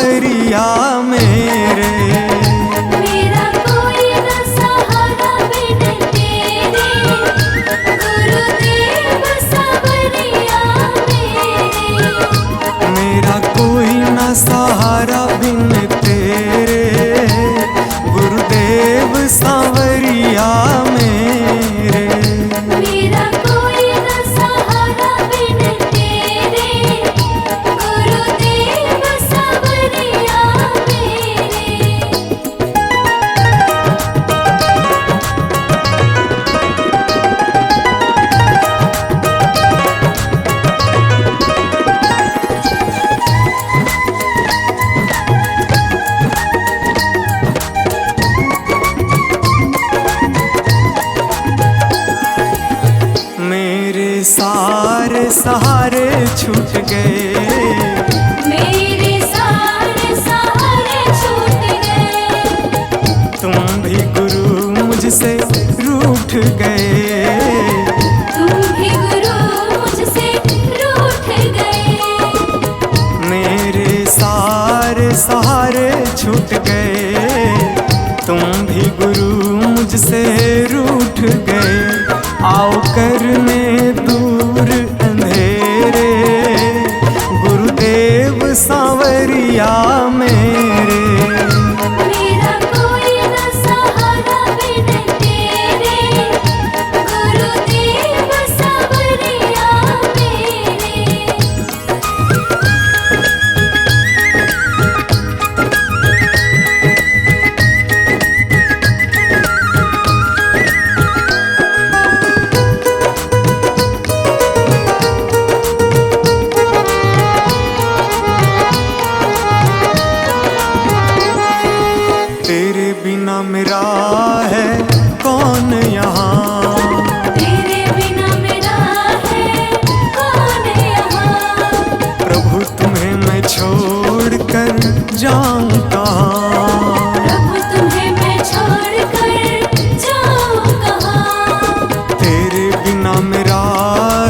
सांवरिया मेरे। मेरा कोई न सहारा बिन तेरे, गुरुदेव सांवरिया मेरे। मेरा कोई न सहारा बिन तेरे, गुरुदेव सांवरिया मेरे। मेरा कोई न सहारा बिन तेरे, गुरुदेव सांवरिया मेरे। मेरे सारे सहारे छूट गए, मेरे सारे सहारे छूट गए। तुम भी गुरु मुझसे रूठ गए। तुम भी गुरु मुझसे रूठ गए। मेरे सारे सहारे छूट गए, तुम भी गुरु मुझसे रूठ गए। आओ करने दूर अंधेरे, गुरुदेव सांवरिया मेरे। मेरा कोई न सहारा बिन तेरे, गुरुदेव सांवरिया मेरे। तेरे बिना मेरा है कौन यहाँ, तेरे बिना मेरा है कौन यहाँ। प्रभु तुम्हें मैं छोड़ कर जाऊँ कहाँ। प्रभु तुम्हें मैं छोड़ कर जाऊँ कहाँ। तेरे बिना मेरा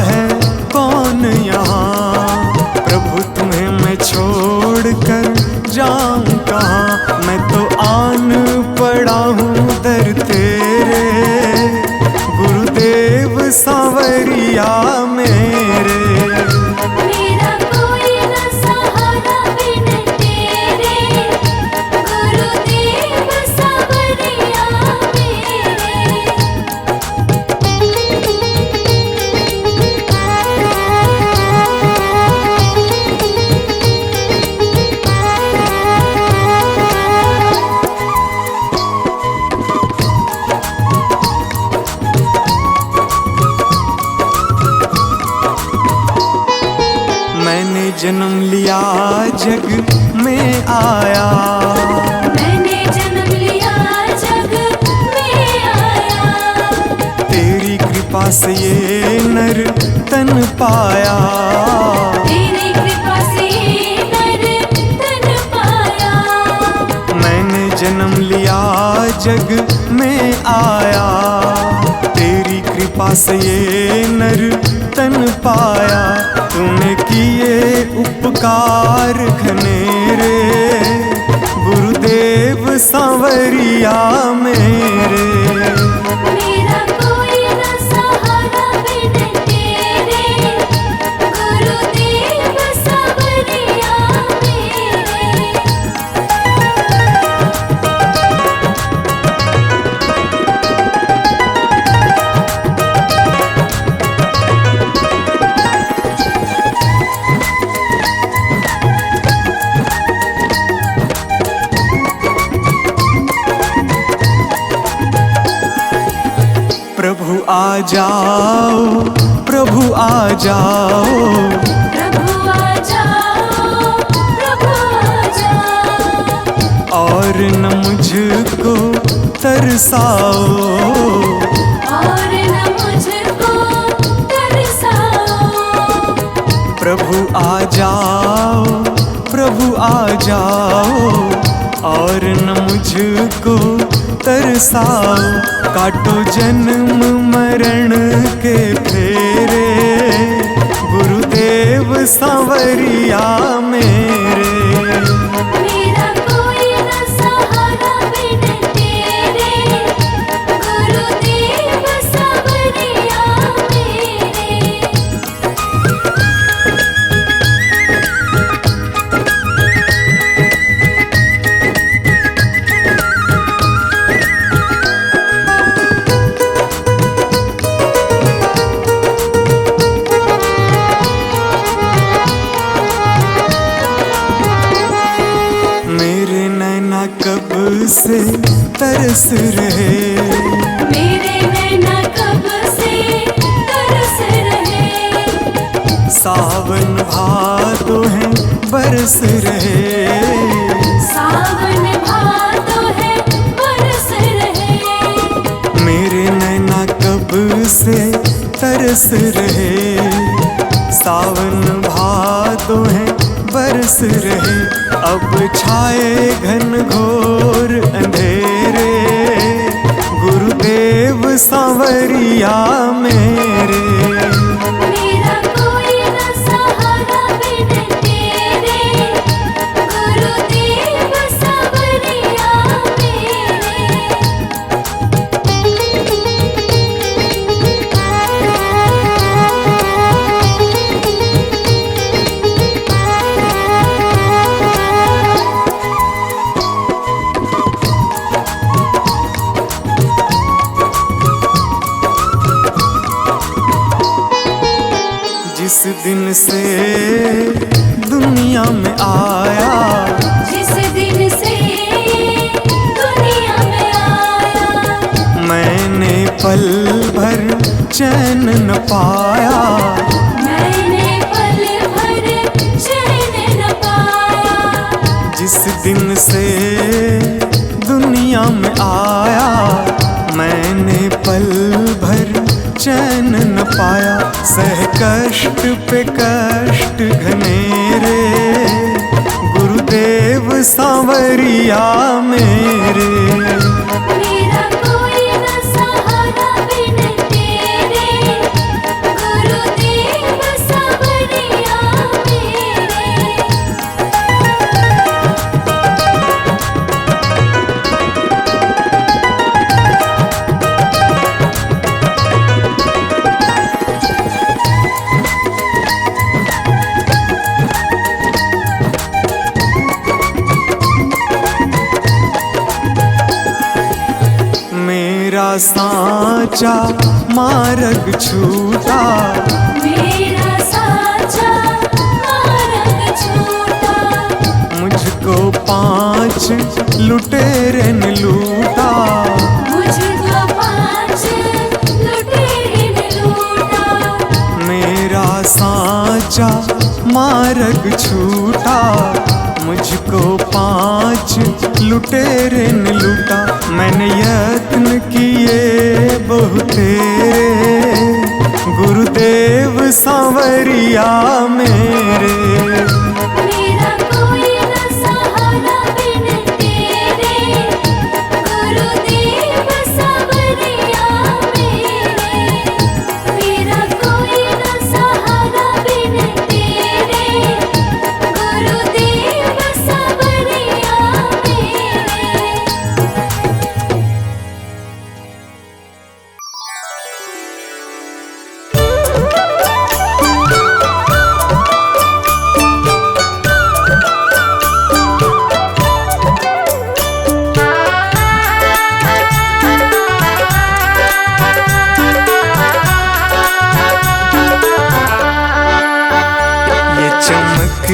है कौन यहाँ, प्रभु तुम्हें मैं छोड़ कर जाऊँ कहाँ। मैं तो आन पड़ा हूँ दर तेरे, गुरुदेव सांवरिया मेरे। मेरा कोई न सहारा बिन तेरे, गुरुदेव सांवरिया मेरे। मैंने जन्म लिया जग में आया, मैंने जन्म लिया जग में आया। तेरी कृपा से ये नर तन पाया। तेरी कृपा से नर तन पाया। मैंने जन्म लिया जग में आया, तेरी कृपा से ये नर तन पाया। तूने किए उपकार घनेरे, गुरुदेव सांवरिया मेरे। मेरा कोई न सहारा बिन तेरे, गुरुदेव सांवरिया मेरे। प्रभु आ जाओ, प्रभु आ जाओ, प्रभु आ जाओ, प्रभु आ जाओ। और न मुझको तरसाओ, और न मुझको तरसाओ। प्रभु आ जाओ, प्रभु आ जाओ, और न मुझको तरसाओ। काटो जन्म मरण के फेरे, गुरुदेव सांवरिया मेरे। से तरस रहे। मेरे नैना कब से तरस रहे। सावन भादो है बरस रहे। सावन भादो है बरस रहे। मेरे नैना कब से तरस रहे। सावन भादो है बरस रहे। अब छाए घन घोर अंधेरे, गुरुदेव सांवरिया मेरे। मेरा कोई न सहारा बिन तेरे, गुरुदेव सांवरिया जिस दिन से दुनिया में आया, जिस दिन से दुनिया में आया, मैंने पल भर चैन न पाया। मैंने पल भर चैन न पाया। जिस दिन से दुनिया में आया, मैंने पल भर चैन न पाया। सह कष्ट पे कष्ट घनेरे, गुरुदेव सांवरिया मेरे। मेरा कोई न सहारा बिन तेरे, गुरुदेव सांवरिया मेरे। मेरा साचा मार्ग छूटा, मेरा साचा मार्ग छूटा। मुझको 5 लुटेरे ने लूटा। मुझको 5 लुटेरे ने लूटा। मेरा साचा मार्ग छूटा, मुझको 5 लुटेरे ने लूटा। मैंने यत्न किए बहुतेरे, गुरुदेव सांवरिया मेरे। मेरा कोई न सहारा बिन तेरे, गुरुदेव सांवरिया मेरे। मेरा कोई न सहारा बिन तेरे, गुरुदेव सांवरिया मेरे।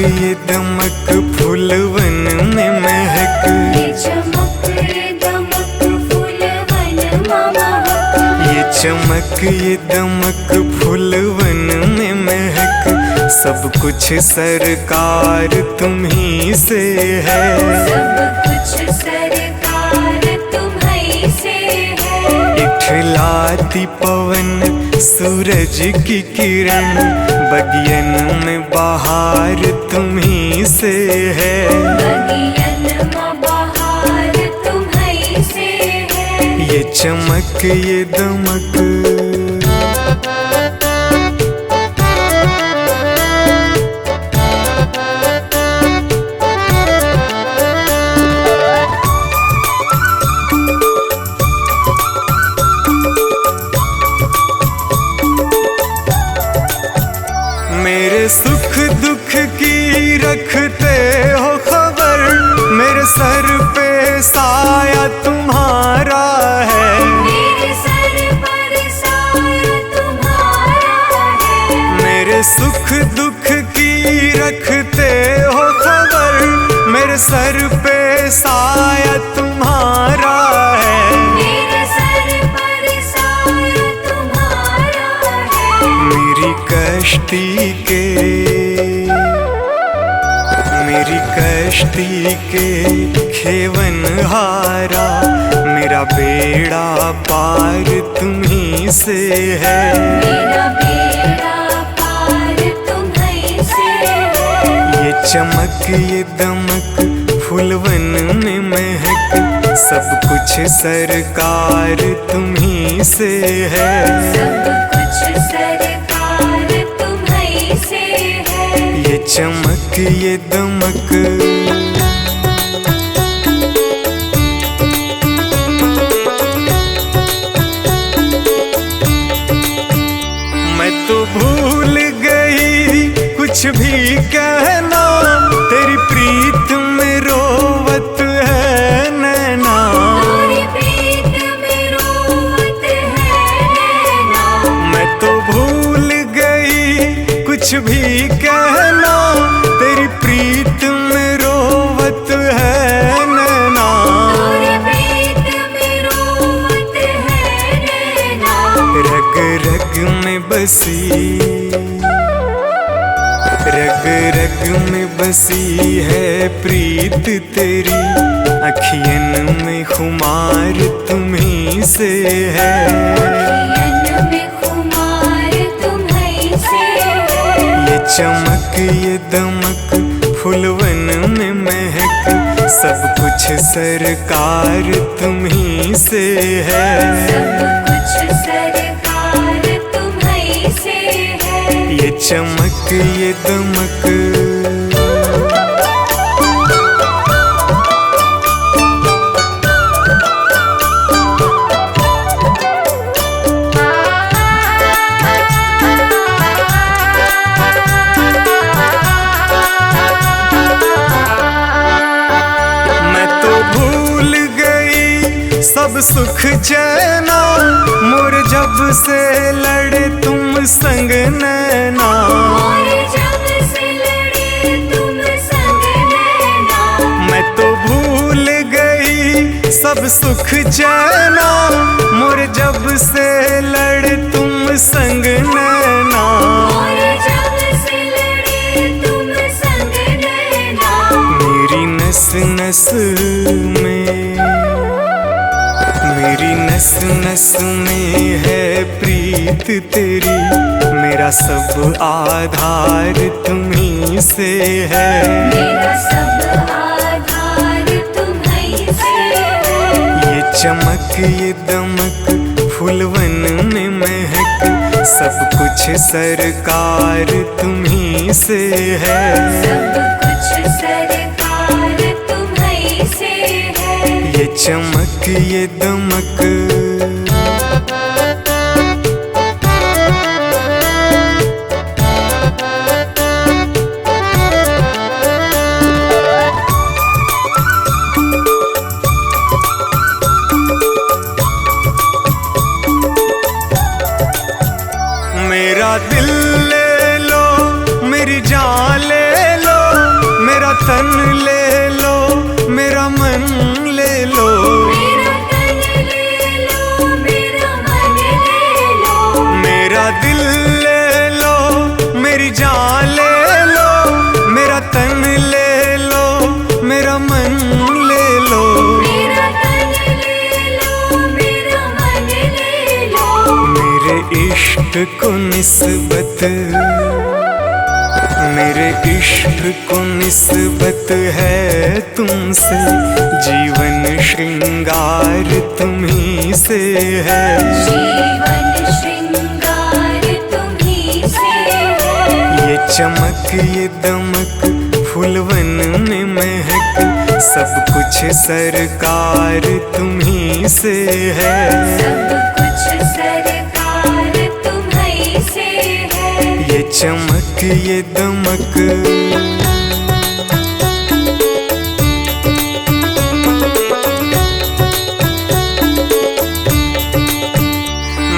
ये दमक फूलवन में महक, ये चमक दमक फूलवन महक। ये चमक ये दमक फूलवन में महक। सब कुछ सरकार तुम्ही से है। सब कुछ सरकार तुम्हीं से है। इठलाती पवन सूरज की किरण, बगियन में बहार तुम्ही से है। बगियन में बहार तुम्हीं से है। ये चमक ये दमक, मेरे सुख दुख की रखते हो खबर। मेरे सर पे साया तुम्हारा है। मेरे सर पर साया तुम्हारा है। मेरे सुख दुख की रखते हो खबर। मेरे सर पे साया तुम्हारा मेरी कश्ती के खेवन हारा, मेरा बेड़ा पार तुम्हीं से है। मेरा बेड़ा पार तुम्हीं से है। ये चमक ये दमक फूलवन में महक, सब कुछ सरकार तुम्हीं से है। सब कुछ सरकार तुम्हीं से है। ये चमक ये दमक मैं तो भूल गई कुछ भी कहना, तेरी प्रीत में रोवत है नैना। तेरी प्रीत में रोवत है नैना। मैं तो भूल गई कुछ भी कहना, तेरी प्रीत में रोवत है नैना। तेरी प्रीत में रोवत है नैना। रग रग में बसी, रग रग में बसी है प्रीत तेरी, अखियन में खुमार तुम्हीं से है। अखियन में खुमार तुम्हीं से है। ये चमक ये दमक फूलवन में महक, सब कुछ सरकार तुम्हीं से है। सब कुछ सरकार तुम्हीं से है। ये चमक ये दमक सब सुख चैना, मोर जब से लड़े तुम संग नैना। मोर जब से लड़े तुम संग नैना। मैं तो भूल गई सब सुख चैना, मोर जब से लड़े तुम संग नैना। मोर जब से लड़े तुम संग नैना। मेरी नस नस में, मेरी नस नस में है प्रीत तेरी, मेरा सब आधार तुम्हीं से है। मेरा सब आधार तुम्हीं से है। ये चमक ये दमक फूलवन में महक, सब कुछ सरकार तुम्हीं से है। सब कुछ सरकार तुम्हीं से है। ये चमक ये दमक मेरा दिल ले लो, मेरी जान ले लो, मेरा तन ले लो, मेरा मन ले लो। मेरा तन ले लो, मेरा मन ले लो। मेरा दिल ले लो, मेरी जान ले लो, मेरा तन ले लो, मेरा मन ले लो। मेरा तन ले लो, मेरा मन ले लो। मेरे इश्क को निस्बत, मेरे इश्क को निस्बत है तुमसे, जीवन श्रृंगार तुम्हीं से है। जीवन श्रृंगार तुम्हीं से है। ये चमक ये दमक फूलवन में महक, सब कुछ सरकार तुम्हीं से है। सब कुछ सरकार तुम्हीं से है। ये चमक ये दमक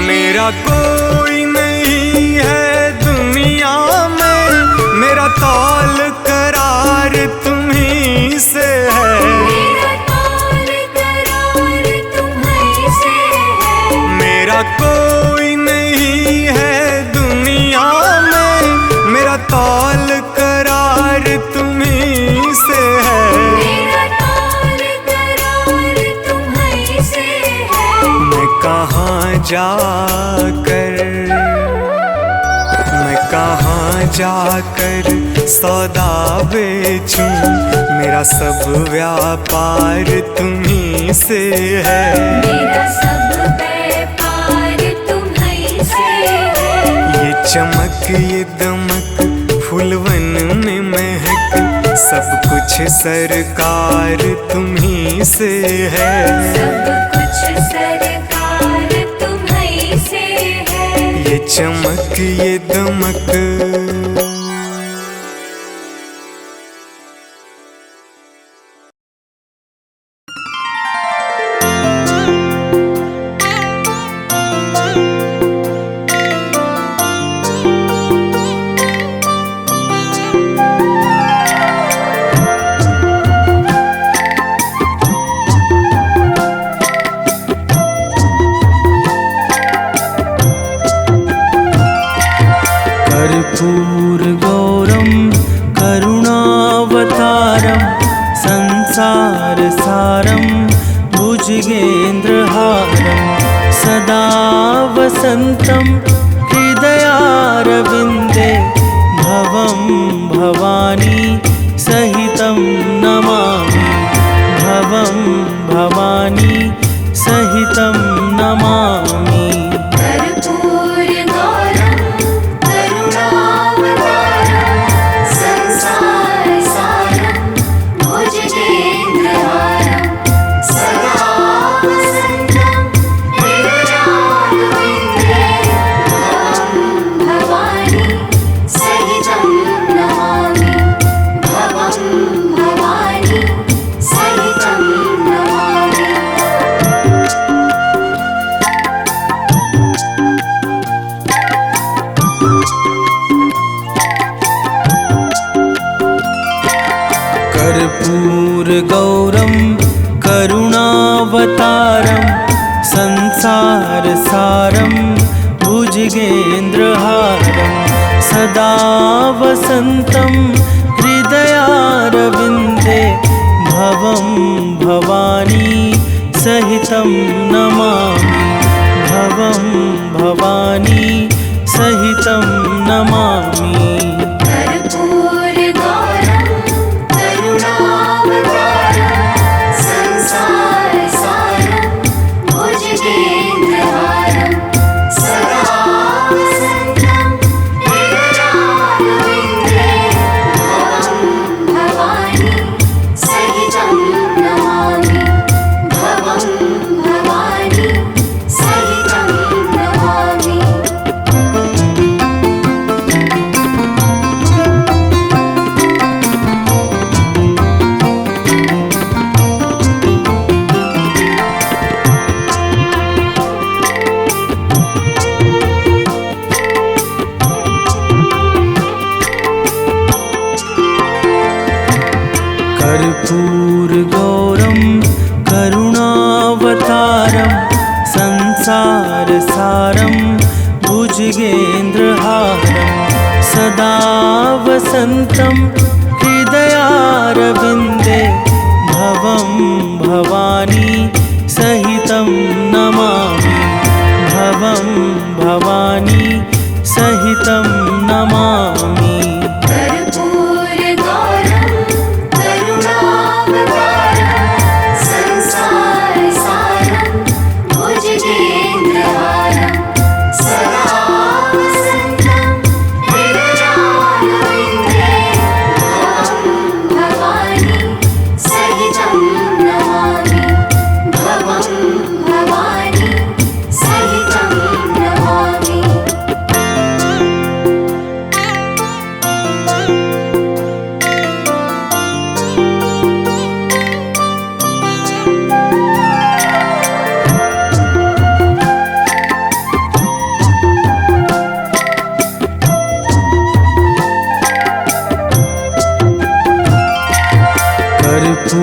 मेरा कोई नहीं है दुनिया में, मेरा तौल करार तुम्हीं से है। मेरा तौल करार तुम्हीं से है। मेरा कोई नहीं है दुनिया जाकर, मैं कहाँ जाकर सौदा बेचूं, मेरा सब व्यापार तुम्हीं से है। मेरा सब व्यापार तुम्हीं से है। ये चमक ये दमक फूलवन में महक, सब कुछ सरकार तुम्हीं से है। सब कुछ सरकार तुम्हीं से है। ये चमक ये दमक। कर्पूरगौरं करुणावतारं संसारसारं भुजगेन्द्रहारं सदा वसन्तं हृदयारविन्दे भवं भवानी सहितं नमामि। भवं भवानी सहितं नमामि। कर्पूरगौरं करुणावतारं संसारसारं भुजगेन्द्रहारं सदा वसन्तं हृदयारविन्दे भवं भवानी सहितं नमामि। भवं भवानी सहितं नमामि। कर्पूरगौरं करुणावतारं संसारसारं भुजगेन्द्रहारं सदा वसन्तं हृदयारविन्दे भवं भवानी सहितं नमामि। भवं भवानी सहितं नमामि।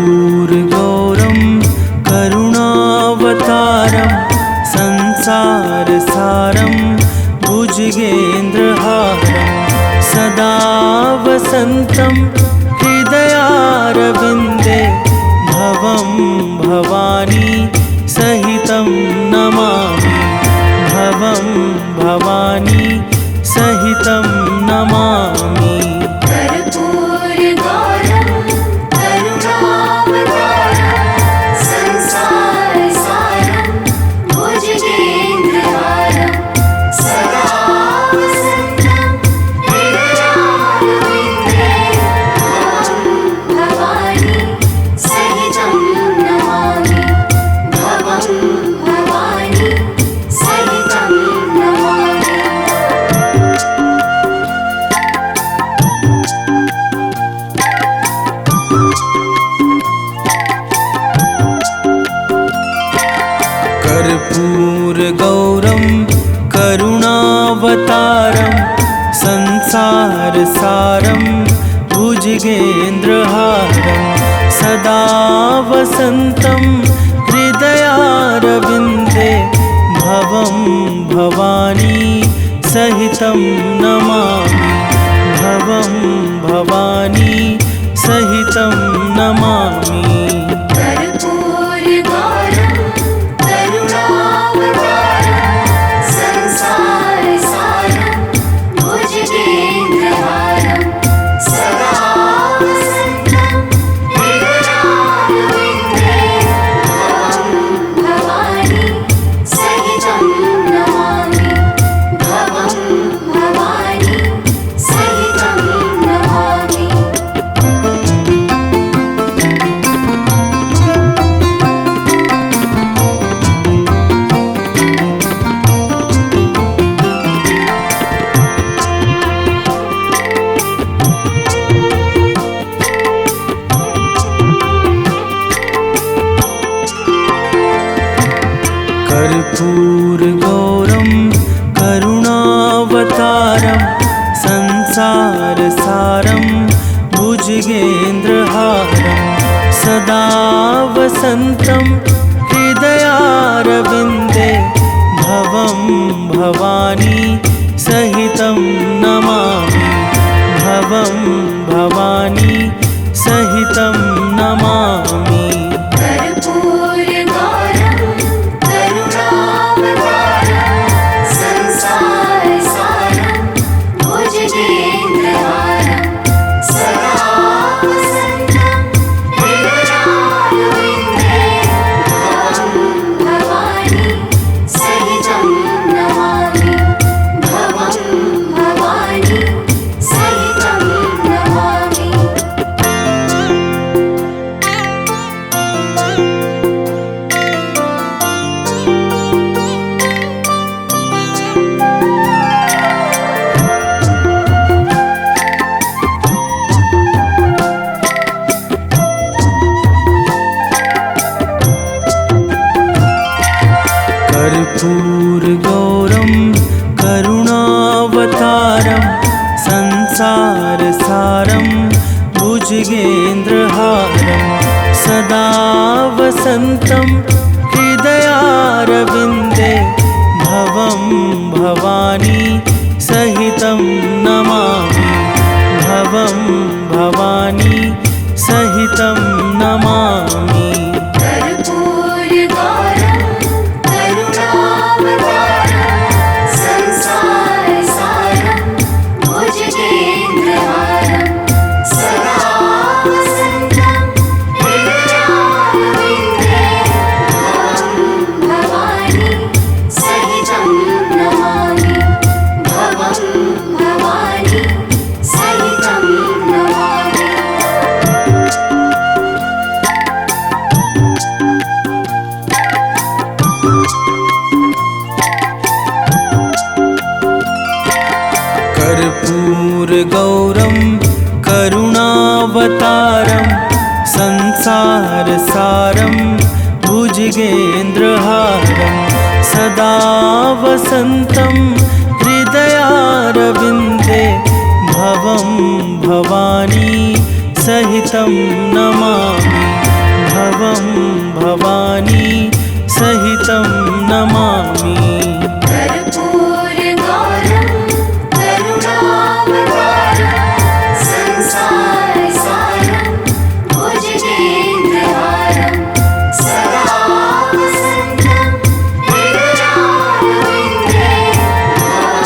कर्पूरगौरं करुणावतारं संसारसारं भुजगेन्द्रहारं सदा वसन्तं हृदयारविन्दे भवं भवानी सहितं नमामि। भवानी सहितं नमामि। कर्पूरगौरं करुणावतारं संसारसारं भुजगेन्द्रहारं सदा वसन्तं हृदयारविन्दे भवानी सहितं नमामि। भवानी सहितं नमामि। कर्पूरगौरं करुणावतारं संसारसारं भुजगेन्द्रहारं सदा वसन्तं हृदयारविन्दे भवं भवानी सहितं नमामि। भवं भवानी सहितं नमामि। कर्पूरगौरं करुणावतारं संसारसारं भुजगेन्द्रहारं सदा वसन्तं हृदयारविन्दे भवं भवानी सहितं नमामि। भवं भवानी सहितं नमामि। कर्पूरगौरं करुणावतारं संसारसारं भुजगेन्द्रहारं सदा वसन्तं हृदयारविन्दे भवं भवानी सहितं नमामि। भवं भवानी सहितं नमामि। कर्पूरगौरं करुणावतारं संसारसारं भुजगेन्द्रहारं सदा वसन्तं हृदयारविन्दे भवं भवानी सहितं नमामि। भवं भवानी सहितं नमामि। कर्पूरगौरं करुणावतारं संसारसारं भुजगेन्द्रहारं सदा वसन्तं हृदयारविन्दे भवं भवानी सहितं नमामि। भवं भवानी सहितं नमामि। कर्पूरगौरं करुणावतारं संसारसारं भुजगेन्द्रहारं सदा वसन्तं हृदयारविन्दे भवं भवानी सहितं नमामि। भवं भवानी सहितं नमामि। कर्पूरगौरं करुणावतारं संसारसारं भुजगेन्द्रहारं सदा वसन्तं हृदयारविन्दे भवं भवानी सहितं नमामि। भवं भवानी सहितं नमामि। कर्पूरगौरं करुणावतारं संसारसारं भुजगेन्द्रहारं सदा वसन्तं हृदयारविन्दे भवं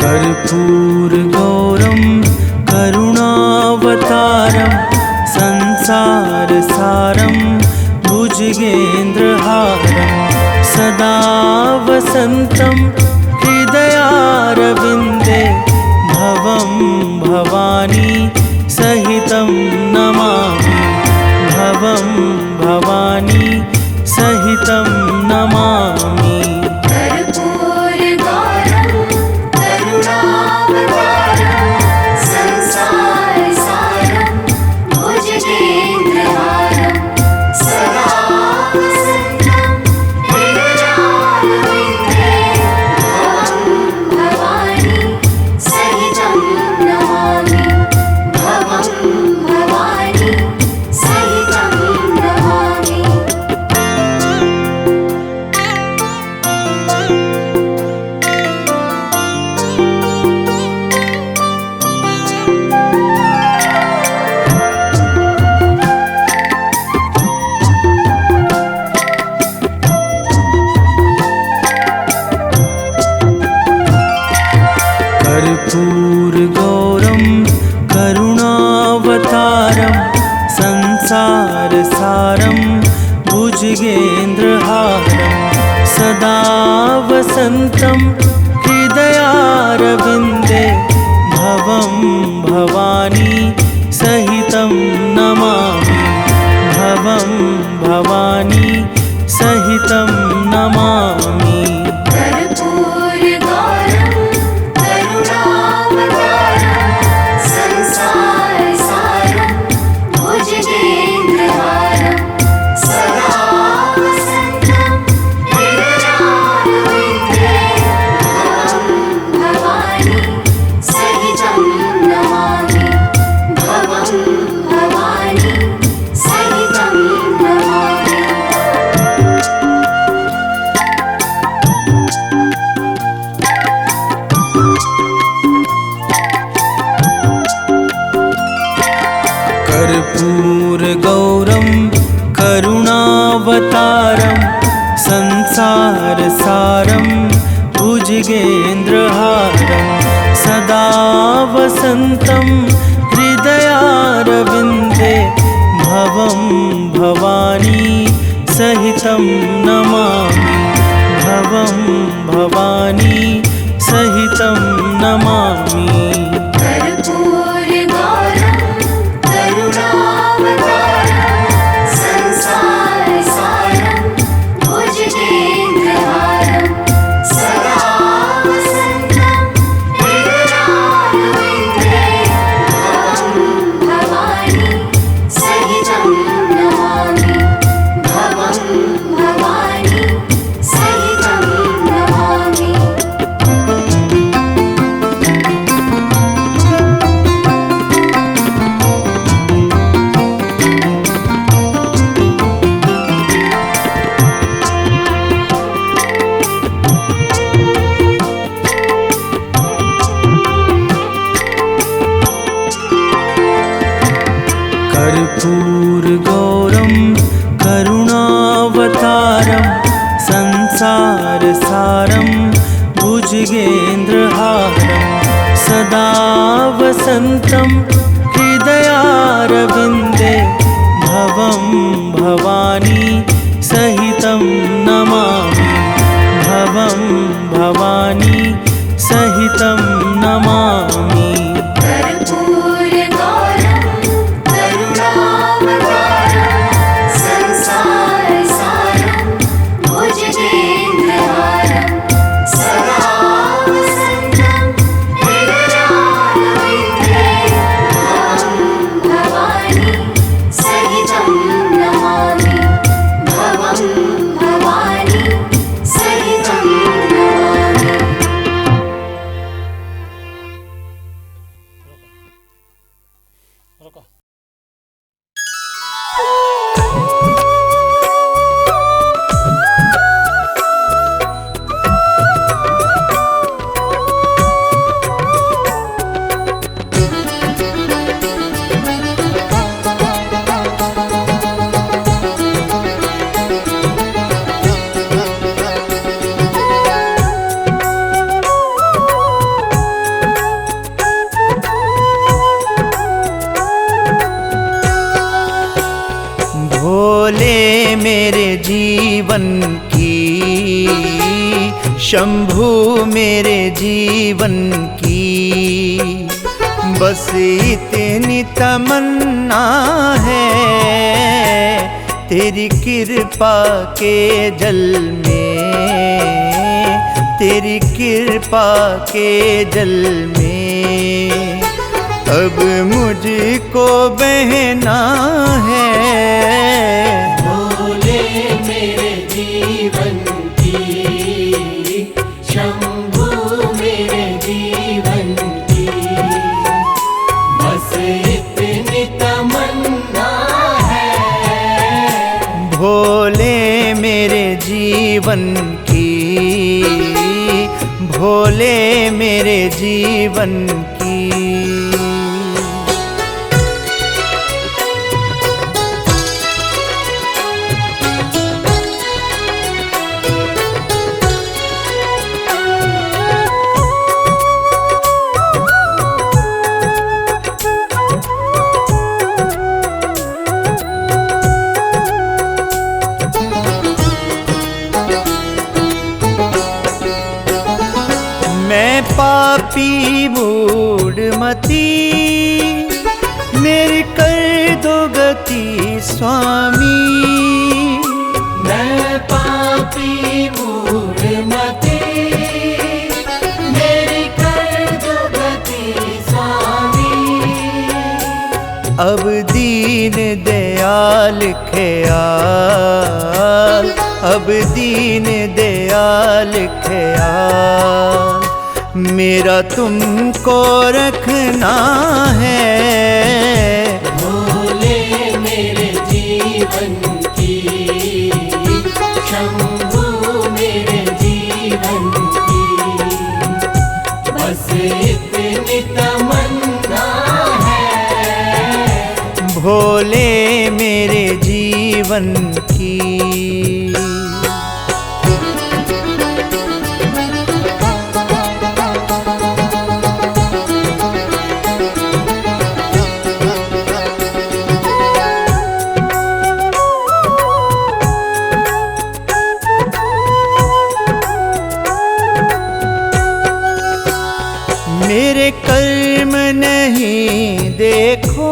कर्पूरगौरं करुणावतारं संसारसारं भुजगेन्द्रहारं सदा वसन्तं हृदयारविन्दे भवं भवानी सहितं नमामि भवं भवानी सहितं नमामि कर्पूरगौरं करुणावतारं संसारसारं भुजगेन्द्रहारं सदा वसन्तं हृदयारविन्दे भवं भवानी सहितं नमामि भवं भवानी सहितं नमामि। कर्पूरगौरं करुणावतारं संसारसारं भुजगेन्द्रहारं सदा वसन्तं हृदयारविन्दे भवं भवानी सहितं नमामि भवं भवानी सहितं नमामि कर्पूरगौरं करुणावतारं संसारसारं भुजगेन्द्रहारं सदा वसन्तं हृदयारविन्दे भवं भवानी सहितं नमामि भवं भवानी सहितं नमामि। कर्पूरगौरं करुणावतारं संसारसारं भुजगेन्द्रहारं सदा वसन्तं हृदयारविन्दे भवं भवानी सहितं नमामि भवं भवानी सहितं नमामि कर्पूरगौरं करुणावतारं संसारसारं भुजगेन्द्रहारं सदा वसन्तं हृदयारविन्दे भवं भवानी सहितं नमामि भवं भवानी सहितं नमामि। कर्पूरगौरं करुणावतारं संसारसारं भुजगेन्द्रहारं सदा वसन्तं हृदयारविन्दे भवं भवानी सहितं नमामि भवं भवानी सहितं नमामि कर्पूरगौरं करुणावतारं संसारसारं भुजगेन्द्रहारं सदा वसन्तं हृदयारविन्दे भवं भवानी सहितं नमामि भवं भवानी सहितं नमामि। जीवन की, शंभु मेरे जीवन की। बस इतनी तमन्ना है तेरी कृपा के जल में, तेरी कृपा के जल में अब मुझको बहना है। भोले मेरे जीवन की, शंभु मेरे जीवन की। बस इतनी तमन्ना है। भोले मेरे जीवन की, भोले मेरे जीवन की। मैं पापी मूढ़मती, मेरी कर दो गति स्वामी। मैं पापी मूढ़मती, मेरी कर दो गति स्वामी। अब दीन दयाल ख्याल, अब दीन दयाल ख्याल मेरा तुमको रखना है। भोले मेरे जीवन की, शंभु मेरे जीवन की। बस इतनी तमन्ना है। भोले मेरे जीवन की। मेरे कर्म नहीं देखो,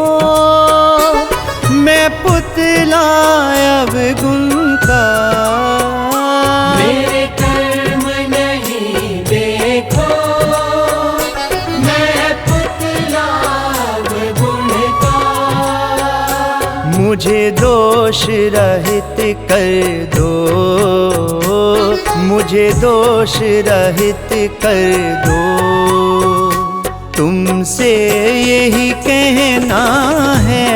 मैं पुतला अब गुण का। मेरे कर्म नहीं देखो, मैं पुतला गुण का। मुझे दोष रहित कर दो, मुझे दोष रहित कर दो। तुमसे यही कहना है।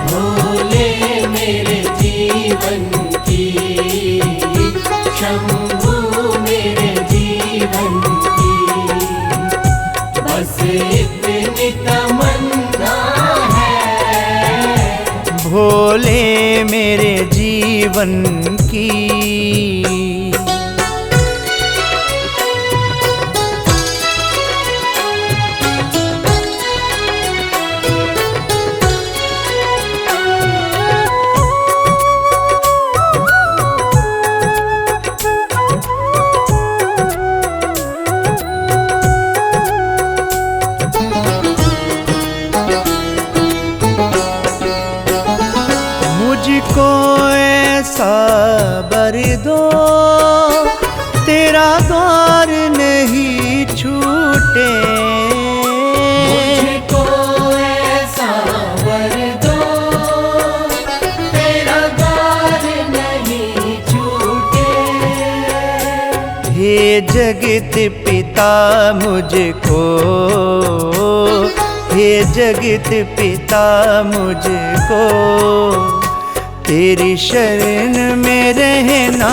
भोले मेरे जीवन की, शंभु मेरे जीवन की। बस इतनी तमन्ना है। भोले मेरे जीवन की। मुझको ऐसा बर दो, तेरा द्वार नहीं छूटे। मुझको ऐसा वर दो, तेरा द्वार नहीं छूटे। हे जगत पिता मुझको, हे जगत पिता मुझको तेरी शरण में रहना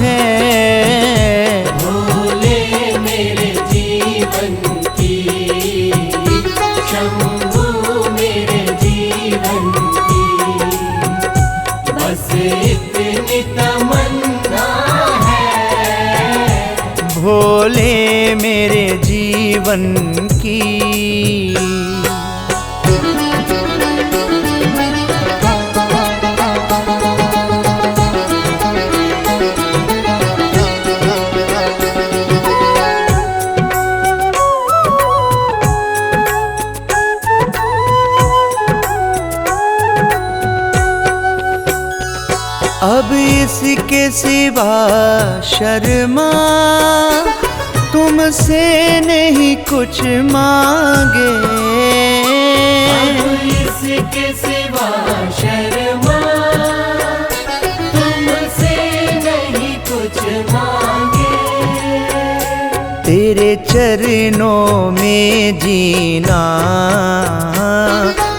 है। भोले मेरे जीवन की, शंभु मेरे जीवन की। बस इतनी तमन्ना है। भोले मेरे जीवन की। किसके सिवा शर्मा, तुमसे नहीं कुछ मांगे। अब इसके सिवा शर्मा, तुमसे नहीं कुछ मांगे। तेरे चरणों में जीना,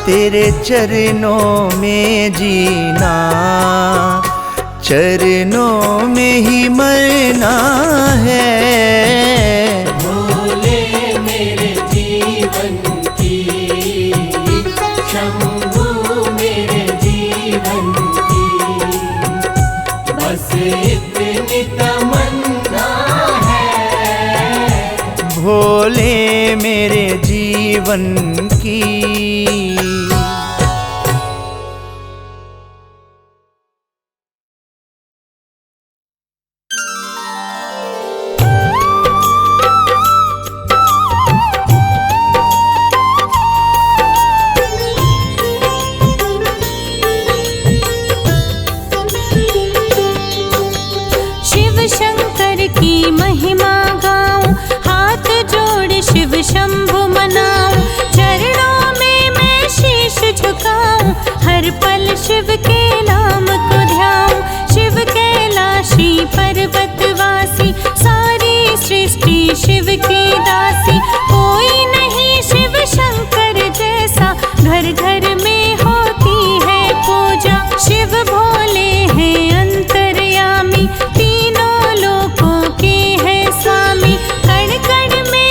तेरे चरणों में जीना, चरणों में ही मरना है। भोले मेरे जीवन की, शंभू मेरे जीवन की, बस इतनी तमन्ना है। भोले मेरे जीवन की। शंभु मनाऊं, चरणों में मैं शीश झुकाऊं, हर पल शिव के नाम को ध्याऊं। शिव कैलाशी पर्वतवासी, सारी सृष्टि शिव की दासी। कोई नहीं शिव शंकर जैसा, घर घर में होती है पूजा। शिव भोले हैं अंतर्यामी, तीनों लोकों के हैं स्वामी। कण कण में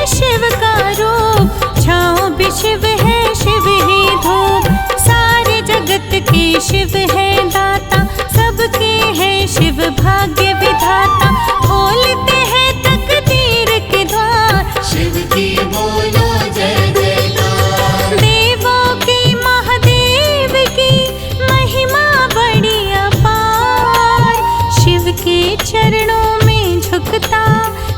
शिव का रूप, छाँव भी शिव है शिव ही धूप। सारे जगत के शिव है दाता, सबके है शिव भाग्य विधाता। खोलते हैं तकदीर के द्वार, शिव की बोलो जय जयकार। देवों की महादेव की महिमा बड़ी अपार। शिव के चरणों में झुकता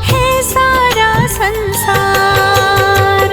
है सारा संसार।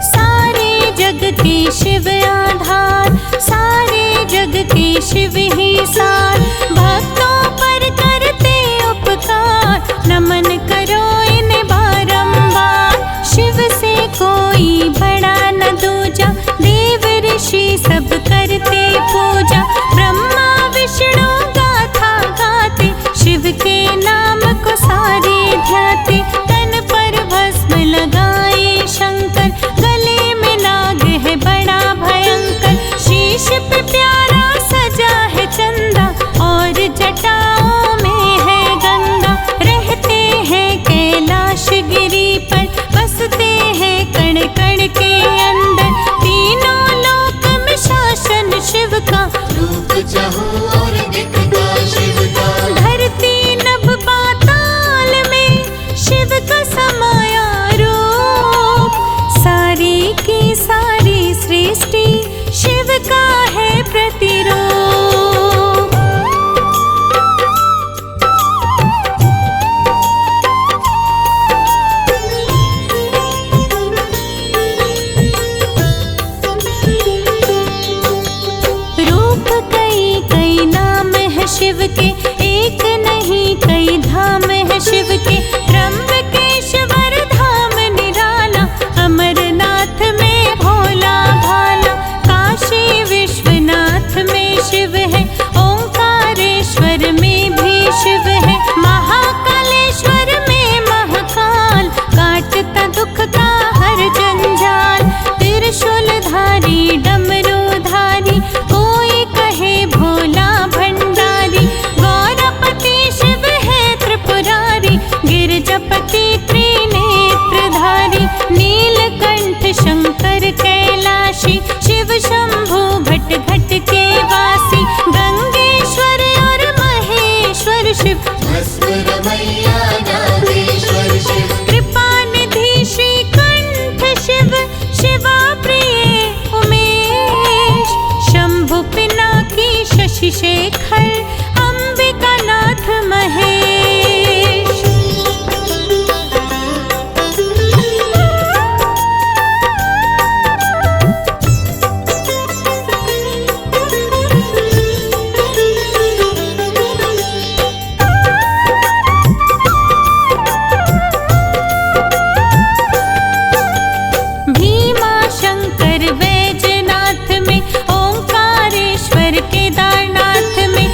सारे जग के शिव आधार, सारे जग के शिव ही सार। भक्तों पर करते उपकार, नमन करो इन्हें बारंबार। शिव से कोई बड़ा न दूजा, देव ऋषि सब करते पूजा। ब्रह्मा विष्णु गाथा गाते, शिव के नाम को सारे ध्याते। तन पर भस्म लगाए शंकर, गले में नाग है बड़ा भयंकर। शीश पे प्यारा सजा है चंदा, और जटाओं में है गंगा। रहते हैं कैलाश गिरी पर, बसते हैं कण कण के अंदर। तीनों लोक में शासन शिव का, रूप चाहूं और दिखता शिव का। धरती नभ पाताल में शिव का समाया रूप। सारी की सारी सृष्टि शिव का है प्रतिरूप। रूप कई कई नाम है शिव के, एक नहीं कई धाम है शिव के। त्र्यंबकेश्वर धाम निराला, अमरनाथ में भोला भाला। काशी विश्वनाथ में शिव है, ओंकारेश्वर में भी शिव है। महाकालेश्वर में महाकाल, काटता दुख का हर जंजाल। त्रिशूलधारी डमरूधारी, कोई कहे भोला भंडारी। गौरपति शिव है त्रिपुरारी, गिरजापति त्रिनेत्रधारी। नीलकंठ शंकर कैलाशी, शिव शंभु घट घट के वासी। गंगेश्वर और महेश्वर शिव, भस्म रमैया नागेश्वर शिव। कृपानिधि श्रीकंठ शिव, शिवा प्रिय उमेश। शेखर अंबिकानाथ महेश। भीमा शंकर वैजनाथ में, ओंकारेश्वर केदारनाथ में,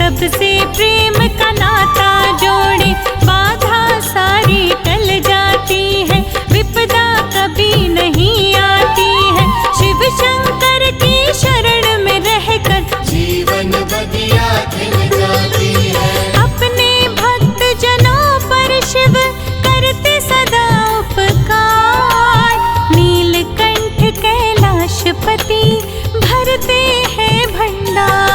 सबसे प्रेम का नाता जोड़े, बाधा सारी टल जाती है, विपदा कभी नहीं आती है। शिव शंकर की शरण में रहकर जीवन बगिया खिल जाती है। अपने भक्त जनों पर शिव करते सदा उपकार, नीलकंठ कैलाशपति भरते हैं भंडार।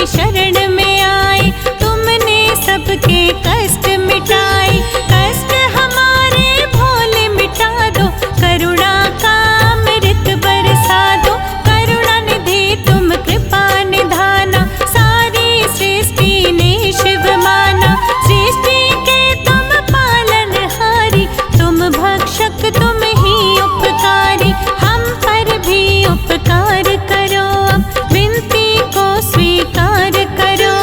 शरण में आए, तुमने सबके कष्ट मिटाए, कष्ट हमारे भोले मिटा दो, करुणा का अमृत बरसा दो। करुणा निधि तुम कृपा निधाना, सारी सृष्टि ने शिव माना। सृष्टि के तुम पालनहारी, तुम भक्षक तुम ही उपकारी, हम पर भी उपकार करो, विनती को स्वीकार करो।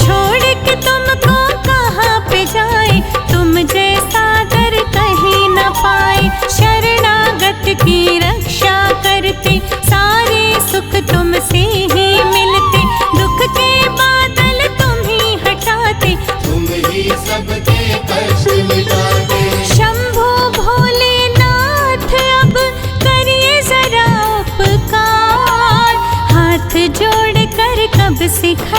छोड़ के तुमको कहाँ पे जाए, तुम जैसा दर कहीं न पाए। शरणागत की रक्षा करते, सारे सुख तुमसे ही मिलते, दुख के बादल तुम ही हटाते, तुम ही सबके कष्ट मिटाते। शंभो भोलेनाथ अब करिए जरा उपकार, हाथ जोड़ कर कब सिखा